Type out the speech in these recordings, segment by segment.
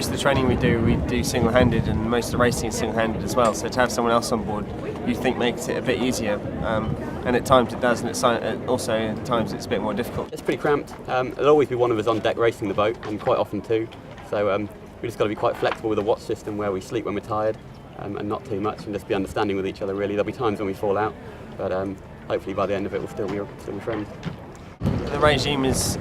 most of the training we do single-handed, and most of the racing is single-handed as well. So to have someone else on board, you think makes it a bit easier, and at times it does, and also at times it's a bit more difficult. It's pretty cramped. There'll always be one of us on deck racing the boat, and quite often two. So we just got to be quite flexible with a watch system where we sleep when we're tired, and not too much, and just be understanding with each other. Really, there'll be times when we fall out, but hopefully by the end of it we'll still be friends. The regime is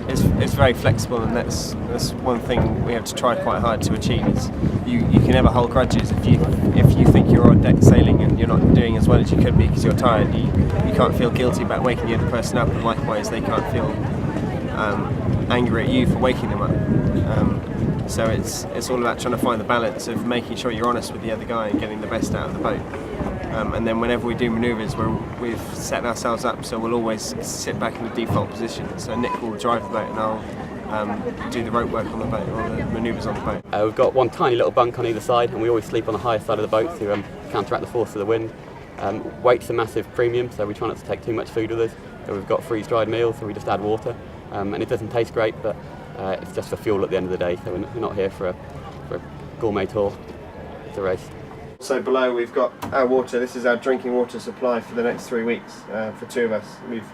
very flexible, and that's one thing we have to try quite hard to achieve. Is you can never hold grudges if you think you're on deck sailing and you're not doing as well as you could be because you're tired. You can't feel guilty about waking the other person up, and likewise they can't feel angry at you for waking them up. So it's all about trying to find the balance of making sure you're honest with the other guy and getting the best out of the boat. And then whenever we do manoeuvres, we've set ourselves up so we'll always sit back in the default position. So Nick will drive the boat and I'll do the rope work on the boat, or the manoeuvres on the boat. We've got one tiny little bunk on either side, and we always sleep on the higher side of the boat to counteract the force of the wind. Weight's a massive premium, so we try not to take too much food with us. So we've got freeze-dried meals, so we just add water, and it doesn't taste great, but it's just for fuel at the end of the day. So we're not here for a gourmet tour. It's a race. So below we've got our water. This is our drinking water supply for the next 3 weeks for two of us. We've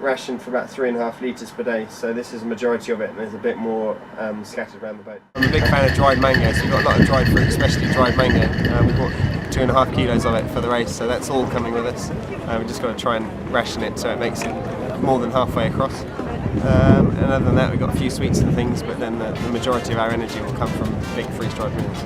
rationed for about 3.5 litres per day, so this is a majority of it, and there's a bit more scattered around the boat. I'm a big fan of dried mango, so we've got a lot of dried fruit, especially dried mango. We bought 2.5 kilos of it for the race, so that's all coming with us. We've just got to try and ration it so it makes it more than halfway across. And other than that, we've got a few sweets and things, but then the majority of our energy will come from big freeze-dried meals.